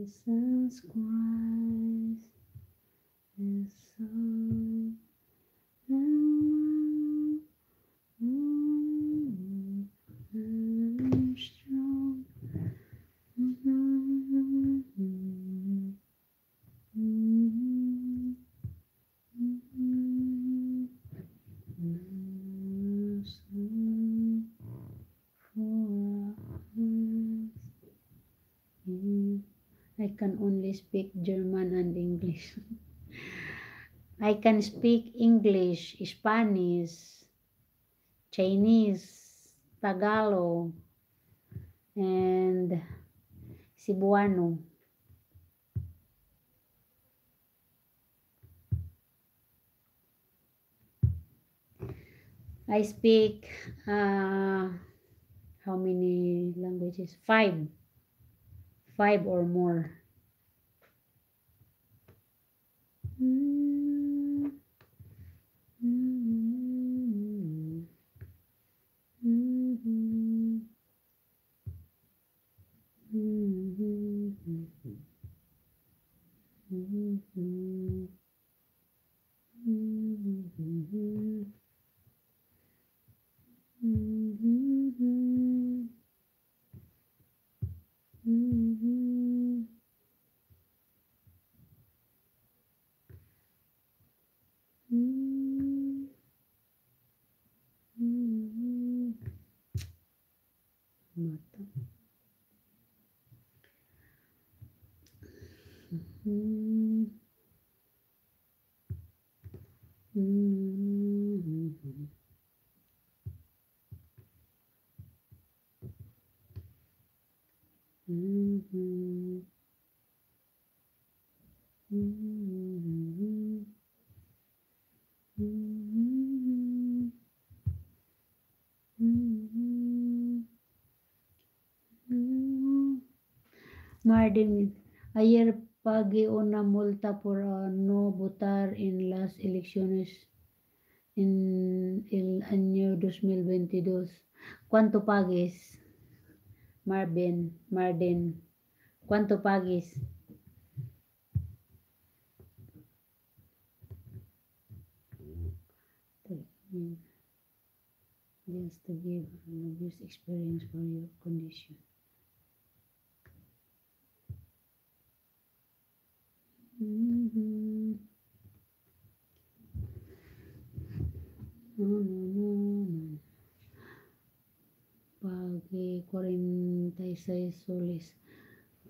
Jesus Christ is so strong. I can only speak German and English. I can speak English, Spanish, Chinese, Tagalog, and Cebuano. I speak how many languages? Five or more. Mata. Mardin, ayer pagi una multa por no votar en las elecciones en el año 2022. ¿Cuánto pagues? Mardin, ¿cuánto pagues? Just to give an obvious experience for your condition. Pague 46 soles.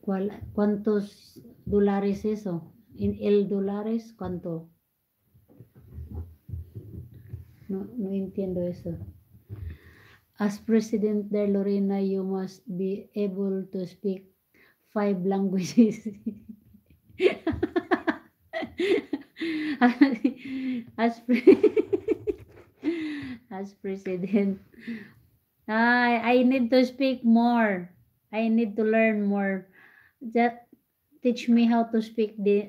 ¿Cuántos dólares eso? ¿En el dólares? ¿Cuánto? No entiendo eso. As President de Lorena, you must be able to speak 5 languages. as, as President, I need to speak more. I need to learn more. Just teach me how to speak the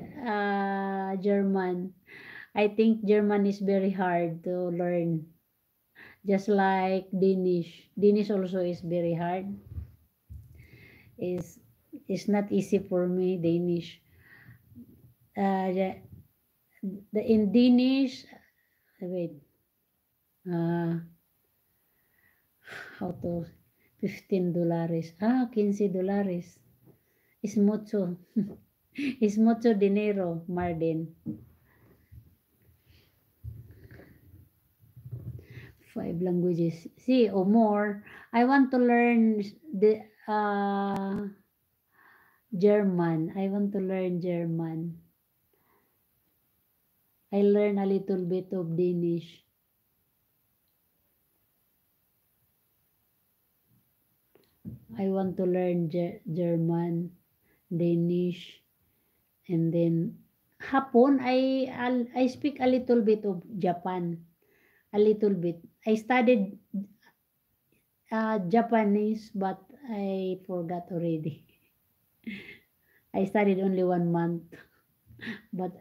German. I think German is very hard to learn. Just like Danish. Danish also is very hard. It's not easy for me, Danish. In Danish, wait, how to, $15. $15. Es mucho. Es mucho dinero, Mardin. 5 languages. See, or more. I want to learn the German. I want to learn German. I learn a little bit of Danish. I want to learn German, Danish, and then Hapon. I speak a little bit of Japan. A little bit. I studied Japanese, but I forgot already. I studied only 1 month, but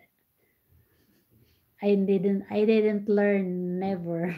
I didn't learn, never.